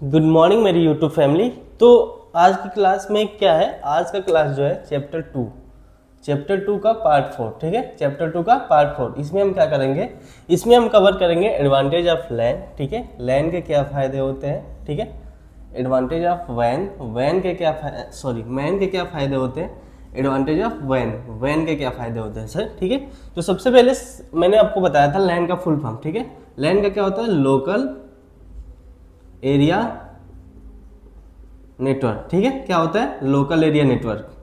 Good morning मेरी YouTube family. तो आज की क्लास में क्या है, आज का क्लास जो है चैप्टर 2 का पार्ट 4। ठीक है, चैप्टर 2 का पार्ट 4। इसमें हम क्या करेंगे, इसमें हम कवर करेंगे एडवांटेज ऑफ लैन। ठीक है, लैन के क्या फ़ायदे होते हैं। ठीक है, एडवांटेज ऑफ वैन, वैन के क्या मैन के क्या फ़ायदे होते हैं, एडवांटेज ऑफ वैन, वैन के क्या फ़ायदे होते हैं सर। ठीक है, तो सबसे पहले मैंने आपको बताया था लैन का फुल फॉर्म। ठीक है, लैन का क्या होता है, लोकल एरिया नेटवर्क। ठीक है, क्या होता है, लोकल एरिया नेटवर्क।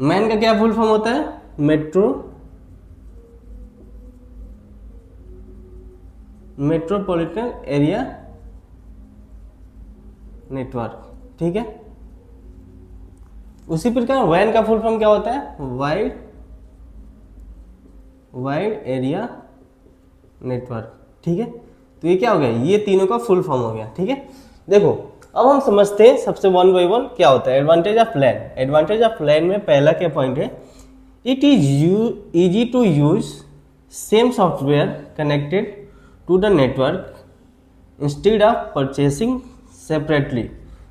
मैन का क्या फुल फॉर्म होता है, मेट्रोपॉलिटन एरिया नेटवर्क। ठीक है, उसी प्रकार वैन का फुल फॉर्म क्या होता है, वाइड एरिया नेटवर्क। ठीक है, तो ये क्या हो गया, ये तीनों का फुल फॉर्म हो गया। ठीक है, देखो अब हम समझते हैं सबसे वन बाई वन क्या होता है advantage of LAN. Advantage of LAN में पहला क्या पॉइंट है, it is easy to use same software connected to the network instead of purchasing separately.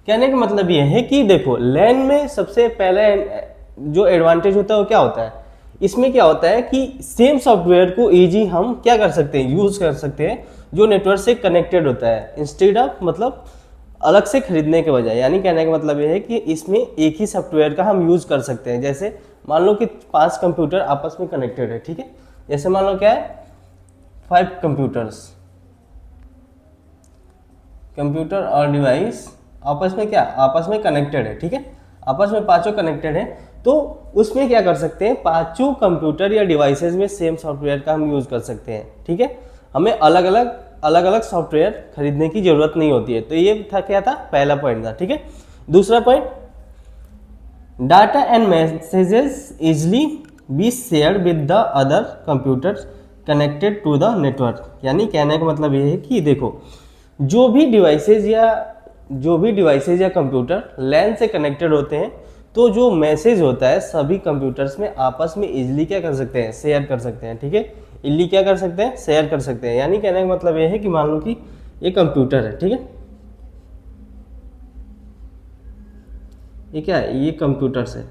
कहने का मतलब ये है कि देखो लैन में सबसे पहले जो एडवांटेज होता है वो क्या होता है, इसमें क्या होता है कि सेम सॉफ्टवेयर को इजी हम क्या कर सकते हैं, यूज कर सकते हैं जो नेटवर्क से कनेक्टेड होता है, इंस्टेड ऑफ मतलब अलग से खरीदने के बजाय। यानी कहने का मतलब ये है कि इसमें एक ही सॉफ्टवेयर का हम यूज कर सकते हैं। जैसे मान लो कि 5 कंप्यूटर आपस में कनेक्टेड है। ठीक है, जैसे मान लो क्या है, 5 कंप्यूटर और डिवाइस आपस में क्या, आपस में कनेक्टेड है। ठीक है, आपस में पांचों कनेक्टेड है, तो उसमें क्या कर सकते हैं, पांचों कंप्यूटर या डिवाइसेस में सेम सॉफ्टवेयर का हम यूज कर सकते हैं। ठीक है, हमें अलग अलग सॉफ्टवेयर खरीदने की जरूरत नहीं होती है। तो ये था क्या था, पहला पॉइंट था। ठीक है, दूसरा point, data and messages easily be share with the other computer connected to the network. यानी कहने का मतलब ये है कि देखो जो भी डिवाइसेज या कंप्यूटर लैन से कनेक्टेड होते हैं, तो जो मैसेज होता है सभी कंप्यूटर्स में आपस में इजीली क्या कर सकते हैं, शेयर कर सकते हैं। ठीक है, इजीली क्या कर सकते हैं, शेयर कर सकते हैं। यानी कहने का मतलब ये है कि मान लो कि ये कंप्यूटर है। ठीक है, ये क्या है, ये कंप्यूटर से,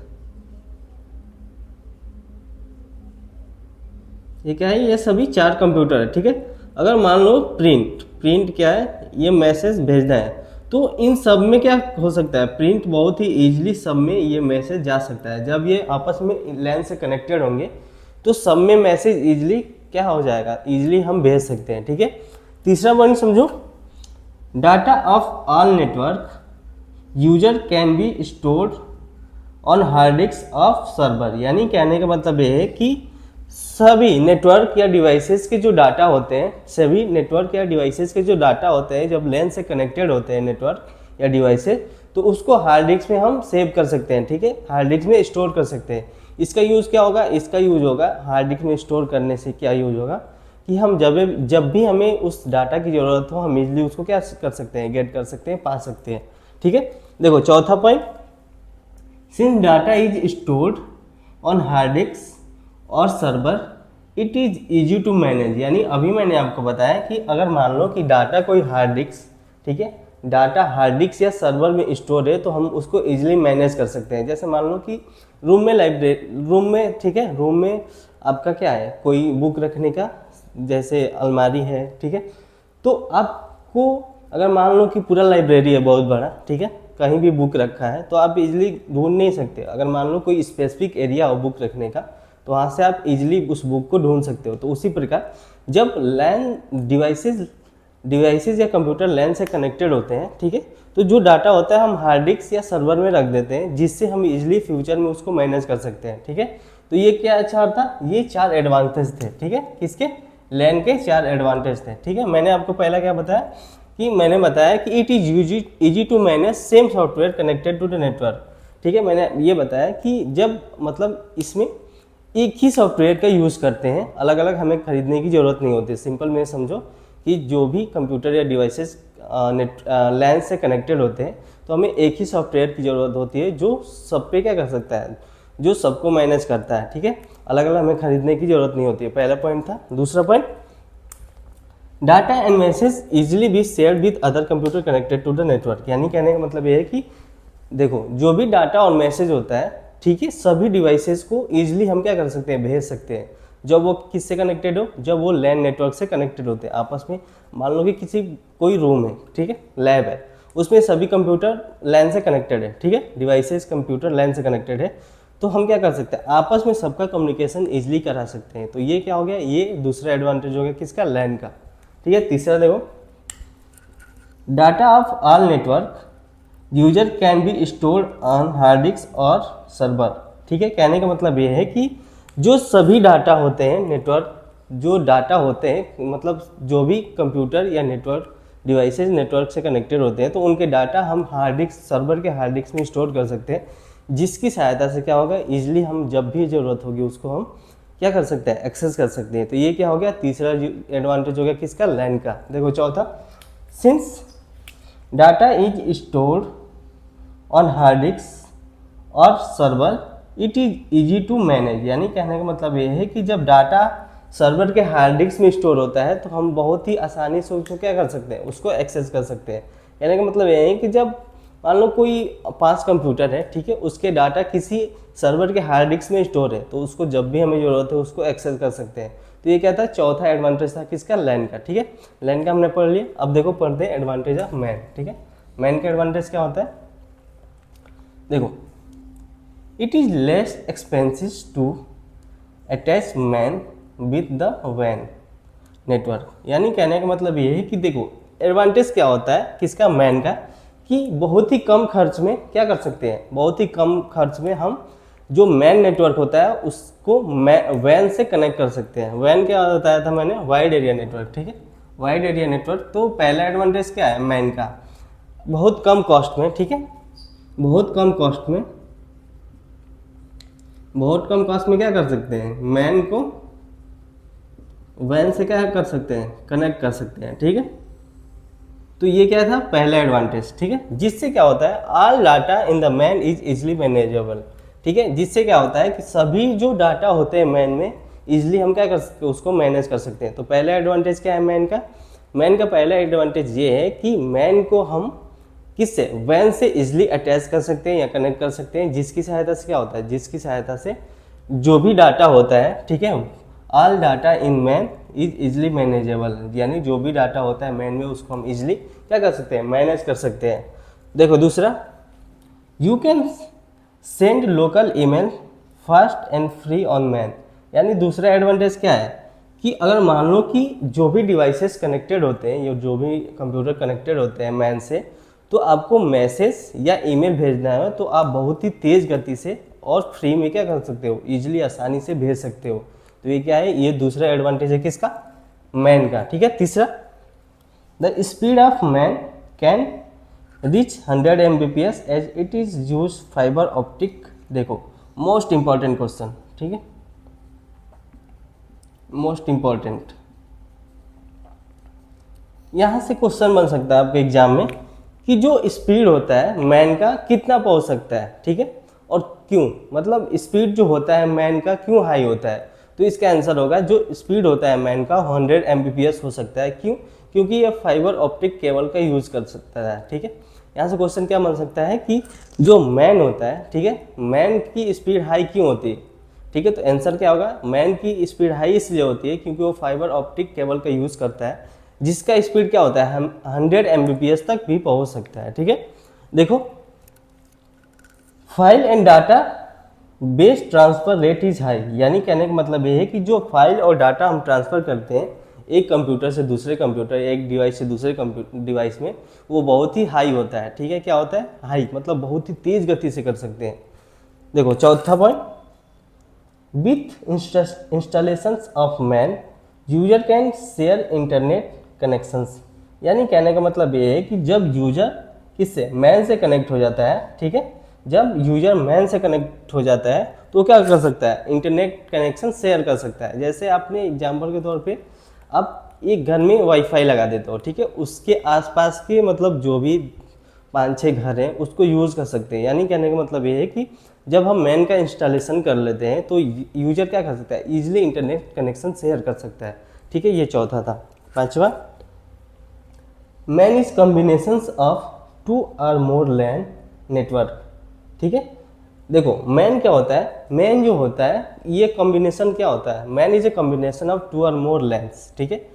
ये क्या है, ये सभी 4 कंप्यूटर है। ठीक है, अगर मान लो प्रिंट क्या है, ये मैसेज भेजना है, तो इन सब में क्या हो सकता है, प्रिंट बहुत ही इजीली सब में ये मैसेज जा सकता है। जब ये आपस में लैन से कनेक्टेड होंगे तो सब में मैसेज इजीली क्या हो जाएगा, इजीली हम भेज सकते हैं। ठीक है, तीसरा पॉइंट समझो, data of all network user can be stored on hard disc of server. यानी कहने का मतलब ये है कि सभी नेटवर्क या डिवाइसेस के जो डाटा होते हैं, सभी नेटवर्क या डिवाइसेस के जो डाटा होते हैं जब लैन से कनेक्टेड होते हैं नेटवर्क या डिवाइसेस, तो उसको हार्ड डिस्क में हम सेव कर सकते हैं। ठीक है, हार्ड डिस्क में स्टोर कर सकते हैं। इसका यूज़ क्या होगा, इसका यूज होगा हार्ड डिस्क में स्टोर करने से क्या यूज होगा कि हम जब भी हमें उस डाटा की ज़रूरत हो हम इजली उसको क्या कर सकते हैं, गेट कर सकते हैं, पा सकते हैं। ठीक है, देखो चौथा point, since data is stored on hard disk और server it is easy to manage. यानी अभी मैंने आपको बताया कि अगर मान लो कि डाटा कोई हार्ड डिस्क, ठीक है, डाटा हार्ड डिस्क या सर्वर में स्टोर है तो हम उसको इजीली मैनेज कर सकते हैं। जैसे मान लो कि रूम में ठीक है, रूम में आपका क्या है, कोई बुक रखने का जैसे अलमारी है। ठीक है, तो आपको अगर मान लो कि पूरा लाइब्रेरी है बहुत बड़ा, ठीक है, कहीं भी बुक रखा है तो आप इजीली ढूंढ नहीं सकते। अगर मान लो कोई स्पेसिफिक एरिया हो बुक रखने का तो वहाँ से आप इजीली उस बुक को ढूंढ सकते हो। तो उसी प्रकार जब लैन डिवाइसेज या कंप्यूटर लैन से कनेक्टेड होते हैं, ठीक है, तो जो डाटा होता है हम हार्ड डिस्क या सर्वर में रख देते हैं, जिससे हम इजीली फ्यूचर में उसको मैनेज कर सकते हैं। ठीक है, तो ये क्या अच्छा था, ये 4 एडवांटेज थे। ठीक है, किसके, लैन के 4 एडवांटेज थे। ठीक है, मैंने आपको पहला क्या बताया कि मैंने बताया कि it is easy to manage same software connected to the network. ठीक है, मैंने ये बताया कि जब मतलब इसमें एक ही सॉफ्टवेयर का यूज़ करते हैं, अलग अलग हमें खरीदने की ज़रूरत नहीं होती। सिंपल में समझो कि जो भी कंप्यूटर या डिवाइसेस लैन से कनेक्टेड होते हैं तो हमें एक ही सॉफ्टवेयर की ज़रूरत होती है जो सब पे क्या कर सकता है, जो सबको मैनेज करता है। ठीक है, अलग अलग हमें खरीदने की ज़रूरत नहीं होती है, पहला पॉइंट था। दूसरा point, data and message easily be share with other computer connected to the network. यानी कहने का मतलब ये है कि देखो जो भी डाटा और मैसेज होता है, ठीक है, सभी डिवाइसेस को इजिली हम क्या कर सकते हैं, भेज सकते हैं। जब वो किससे कनेक्टेड हो, जब वो लैन नेटवर्क से कनेक्टेड होते हैं आपस में। मान लो कि कोई रूम है, ठीक है, लैब है, उसमें सभी कंप्यूटर लैन से कनेक्टेड है, ठीक है, डिवाइसेस कंप्यूटर लैन से कनेक्टेड है, तो हम क्या कर सकते हैं, आपस में सबका कम्युनिकेशन इजिली करा सकते हैं। तो ये क्या हो गया, ये दूसरा एडवांटेज हो गया किसका, लैन का। ठीक है, तीसरा देखो, data of all network user can be stored on hard disk और सर्वर। ठीक है, कहने का मतलब ये है कि जो सभी डाटा होते हैं नेटवर्क, जो डाटा होते हैं मतलब जो भी कंप्यूटर या नेटवर्क डिवाइसेज नेटवर्क से कनेक्टेड होते हैं, तो उनके डाटा हम हार्ड डिस्क, सर्वर के हार्ड डिस्क में स्टोर कर सकते हैं, जिसकी सहायता से क्या होगा, इजिली हम जब भी ज़रूरत होगी उसको हम क्या कर सकते हैं, एक्सेस कर सकते हैं। तो ये क्या हो गया, तीसरा एडवांटेज हो गया किसका, लैन का। देखो चौथा, since data is stored on hard disk और server it is easy to manage. यानी कहने का मतलब ये है कि जब डाटा सर्वर के हार्ड डिस्क में स्टोर होता है तो हम बहुत ही आसानी से उसको क्या कर सकते हैं, उसको एक्सेस कर सकते हैं। कहने का मतलब ये है कि जब मान लो कोई 5 कंप्यूटर है, ठीक है, उसके डाटा किसी सर्वर के हार्ड डिस्क में स्टोर है, तो उसको जब भी हमें ज़रूरत है उसको एक्सेस कर सकते हैं। तो ये क्या था, चौथा एडवांटेज था किसका, लैन का। ठीक है, लैन का हमने पढ़ लिया। अब देखो पढ़ते हैं एडवांटेज ऑफ मैन। ठीक है, मैन का एडवांटेज क्या होता है, देखो, it is less expensive to attach MAN with the वैन नेटवर्क। यानी कहने का मतलब ये है कि देखो एडवांटेज क्या होता है किसका, मैन का, कि बहुत ही कम खर्च में क्या कर सकते हैं, बहुत ही कम खर्च में हम जो मैन नेटवर्क होता है उसको वैन से कनेक्ट कर सकते हैं। वैन क्या बताया था मैंने, वाइड एरिया नेटवर्क। ठीक है, वाइड एरिया नेटवर्क। तो पहला एडवांटेज क्या है मैन का, बहुत कम कॉस्ट में। ठीक है, बहुत कम कॉस्ट में, बहुत कम कॉस्ट में क्या कर सकते हैं, मैन को वैन से क्या कर सकते हैं, कनेक्ट कर सकते हैं। ठीक है, तो ये क्या था, पहला एडवांटेज। ठीक है, जिससे क्या होता है, all data in the man is easily manageable. ठीक है, जिससे क्या होता है कि सभी जो डाटा होते हैं मैन में इजिली हम क्या कर सकते हैं, उसको मैनेज कर सकते हैं। तो पहला एडवांटेज क्या है मैन का, मैन का पहला एडवांटेज ये है कि मैन को हम किससे, वैन से इजिली अटैच कर सकते हैं या कनेक्ट कर सकते हैं, जिसकी सहायता से क्या होता है, जिसकी सहायता से जो भी डाटा होता है, ठीक है, all data in man is easily manageable. यानी जो भी डाटा होता है मैन में उसको हम इजिली क्या कर सकते हैं, मैनेज कर सकते हैं। देखो दूसरा, you can send local email fast and free on man. यानी दूसरा एडवांटेज क्या है कि अगर मान लो कि जो भी डिवाइसेस कनेक्टेड होते हैं या जो भी कंप्यूटर कनेक्टेड होते हैं मैन से, तो आपको मैसेज या ईमेल भेजना है तो आप बहुत ही तेज़ गति से और फ्री में क्या कर सकते हो, इजिली आसानी से भेज सकते हो। तो ये क्या है, ये दूसरा एडवांटेज है किसका, मैन का। ठीक है, तीसरा, the speed of MAN can reach 100 Mbps as it is use fibre optic. देखो मोस्ट इंपॉर्टेंट क्वेश्चन, ठीक है, मोस्ट इंपॉर्टेंट, यहाँ से क्वेश्चन बन सकता है आपके एग्जाम में कि जो स्पीड होता है मैन का कितना पहुँच सकता है। ठीक है, और क्यों, मतलब स्पीड जो होता है मैन का क्यों हाई होता है। तो इसका आंसर होगा जो स्पीड होता है मैन का 100 Mbps हो सकता है। क्यों, क्योंकि ये फाइबर ऑप्टिक केबल का यूज कर सकता है। ठीक है, यहाँ से क्वेश्चन क्या बन सकता है कि जो मैन होता है, ठीक है, मैन की स्पीड हाई क्यों होती है। ठीक है, तो आंसर क्या होगा, मैन की स्पीड हाई इसलिए होती है क्योंकि वो फाइबर ऑप्टिक केबल का यूज करता है, जिसका स्पीड क्या होता है, हम 100 Mbps तक भी पहुंच सकता है। ठीक है, देखो file and data base transfer rate is high. यानी कहने का मतलब ये है कि जो फाइल और डाटा हम ट्रांसफर करते हैं एक कंप्यूटर से दूसरे कंप्यूटर, एक डिवाइस से दूसरे डिवाइस में, वो बहुत ही हाई होता है। ठीक है, क्या होता है, हाई, मतलब बहुत ही तेज गति से कर सकते हैं। देखो चौथा point, with installations of man user can share internet connections. यानी कहने का मतलब ये है कि जब यूजर किससे, मैन से कनेक्ट हो जाता है, ठीक है, जब यूजर मैन से कनेक्ट हो जाता है तो क्या कर सकता है, इंटरनेट कनेक्शन शेयर कर सकता है। जैसे आपने एग्जांपल के तौर पे आप एक घर में वाईफाई लगा देते हो, ठीक है, उसके आसपास के मतलब जो भी 5-6 घर हैं उसको यूज़ कर सकते हैं। यानी कहने का मतलब ये है कि जब हम मैन का इंस्टॉलेशन कर लेते हैं तो यूजर क्या कर सकता है, ईजिली इंटरनेट कनेक्शन शेयर कर सकता है। ठीक है, ये चौथा था। पांचवा, MAN is combinations of two और मोर लैन नेटवर्क, ठीक है। देखो मैन क्या होता है, मैन जो होता है ये कॉम्बिनेशन क्या होता है, MAN is a combination of two और मोर लैंस, ठीक है।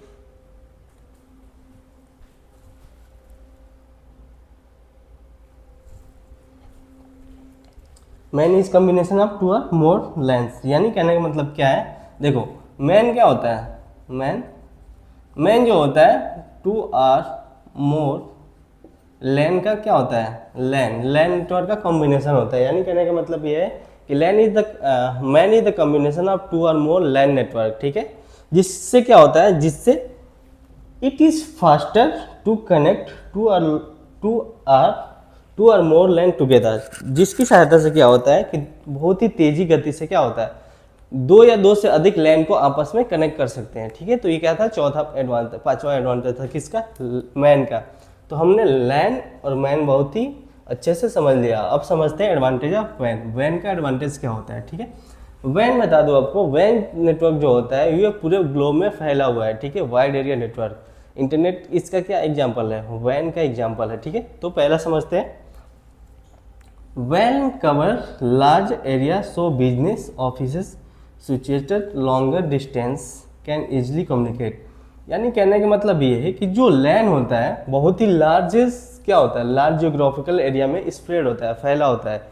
MAN is combination of two और मोर लैंस, यानी कहने का मतलब क्या है, देखो मैन क्या होता है, मैन जो होता है टू आर मोर लैन का क्या होता है, लैन नेटवर्क का कॉम्बिनेशन होता है। यानी कहने का मतलब ये है कि MAN is the combination of two और मोर लैन नेटवर्क, ठीक है। जिससे क्या होता है, जिससे it is faster to connect two or more LAN together, जिसकी सहायता से क्या होता है कि बहुत ही तेजी गति से क्या होता है, दो या दो से अधिक लैन को आपस में कनेक्ट कर सकते हैं, ठीक है। तो ये क्या था, पांचवा एडवांटेज था किसका, मैन का। तो हमने लैन और मैन बहुत ही अच्छे से समझ लिया। अब समझते हैं एडवांटेज ऑफ वैन। वैन का एडवांटेज क्या होता है, ठीक है। वैन बता दो आपको, वैन नेटवर्क जो होता है ये पूरे ग्लोब में फैला हुआ है, ठीक है, वाइड एरिया नेटवर्क। इंटरनेट इसका क्या एग्जाम्पल है, वैन का एग्जाम्पल है, ठीक है। तो पहला समझते हैं, वैन cover large area so business offices situated longer distance can easily communicate. यानी कहने का मतलब ये है कि जो लैन होता है बहुत ही लार्जेस्ट क्या होता है, लार्ज जियोग्राफिकल एरिया में स्प्रेड होता है, फैला होता है,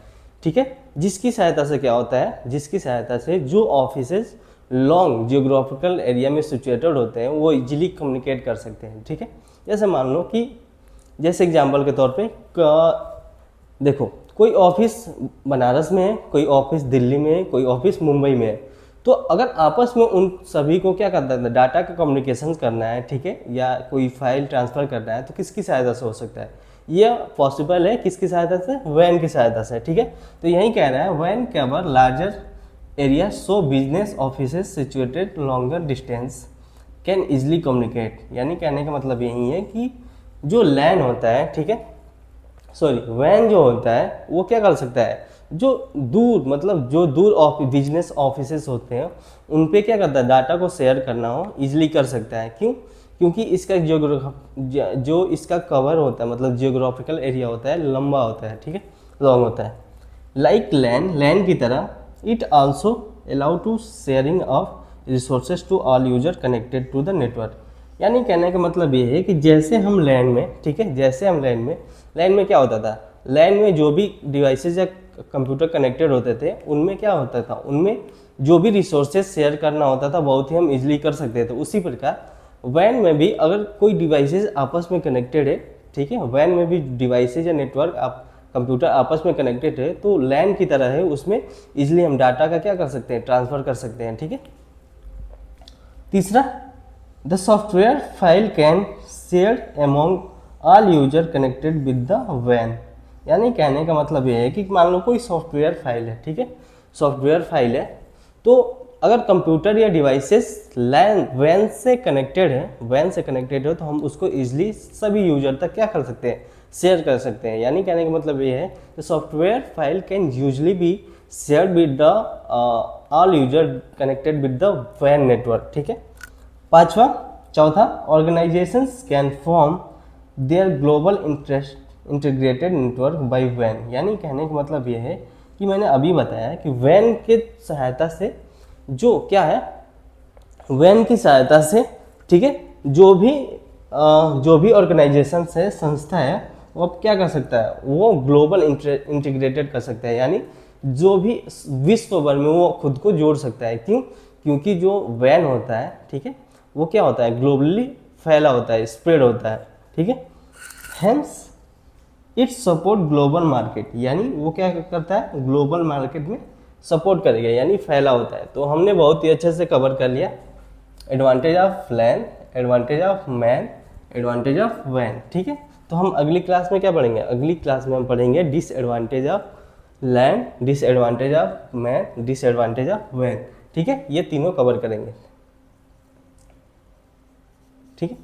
ठीक है। जिसकी सहायता से क्या होता है, जिसकी सहायता से जो ऑफिसेज लॉन्ग जियोग्राफिकल एरिया में सिचुएटेड होते हैं वो इजीली कम्युनिकेट कर सकते हैं, ठीक है। जैसे मान लो कि जैसे एग्जांपल के तौर पे देखो कोई ऑफिस बनारस में है, कोई ऑफिस दिल्ली में है, कोई ऑफिस मुंबई में है। तो अगर आपस में उन सभी को क्या करना है, डाटा का कम्युनिकेशन करना है, ठीक है, या कोई फाइल ट्रांसफ़र करना है, तो किसकी सहायता से हो सकता है, यह पॉसिबल है किसकी सहायता से, वैन की सहायता से, ठीक है। तो यही कह रहा है, वैन cover larger area so business offices situated longer distance can easily communicate. यानी कहने का मतलब यही है कि जो लैन होता है, ठीक है, वैन जो होता है वो क्या कर सकता है, जो दूर मतलब जो दूर बिजनेस ऑफिसेस होते हैं उन पे क्या करता है, डाटा को शेयर करना हो इजीली कर सकता है। क्यों, क्योंकि इसका जो इसका कवर होता है मतलब जियोग्राफिकल एरिया होता है लंबा होता है, ठीक है, लॉन्ग होता है। लाइक लैन की तरह it also allow to sharing of resources to all user connected to the network. यानी कहने का मतलब ये है कि जैसे हम लैन में, ठीक है, जैसे हम लैन में क्या होता था, लैन में जो भी डिवाइसेज या कंप्यूटर कनेक्टेड होते थे उनमें क्या होता था, उनमें जो भी रिसोर्सेज शेयर करना होता था बहुत ही हम इजीली कर सकते थे। उसी प्रकार वैन में भी अगर कोई डिवाइसेज आपस में कनेक्टेड है, ठीक है, वैन में भी डिवाइसेज या नेटवर्क आप कंप्यूटर आपस में कनेक्टेड है तो लैन की तरह है, उसमें इजीली हम डाटा का क्या कर सकते हैं, ट्रांसफर कर सकते हैं, ठीक है। तीसरा, the software file can share among all user connected with the वैन। यानी कहने का मतलब ये है कि मान लो कोई सॉफ्टवेयर फाइल है, ठीक है, सॉफ्टवेयर फाइल है, तो अगर कंप्यूटर या डिवाइसेस वैन से कनेक्टेड है तो हम उसको इजीली सभी यूजर तक क्या कर सकते हैं, शेयर कर सकते हैं। यानी कहने का मतलब ये है कि software file can usually be shared with the all user connected with the वैन नेटवर्क, ठीक है। चौथा, organizations can form their global integrated network by वैन। यानी कहने का मतलब ये है कि मैंने अभी बताया कि वैन के सहायता से जो क्या है, वैन की सहायता से, ठीक है, जो भी ऑर्गेनाइजेशन है, संस्था है, वो अब क्या कर सकता है, वो ग्लोबल इंटीग्रेटेड कर सकता है। यानी जो भी विश्व भर में वो खुद को जोड़ सकता है। क्यों, क्योंकि जो वैन होता है, ठीक है, वो क्या होता है, ग्लोबली फैला होता है, स्प्रेड होता है, ठीक है। Hence it support global market, यानी वो क्या करता है, ग्लोबल मार्केट में सपोर्ट करेगा, यानी फैला होता है। तो हमने बहुत ही अच्छे से कवर कर लिया advantage of LAN, advantage of MAN, advantage of वैन, ठीक है। तो हम अगली क्लास में क्या पढ़ेंगे, अगली क्लास में हम पढ़ेंगे disadvantage of LAN, disadvantage of MAN, disadvantage of वैन, ठीक है। ये तीनों कवर करेंगे, ठीक है।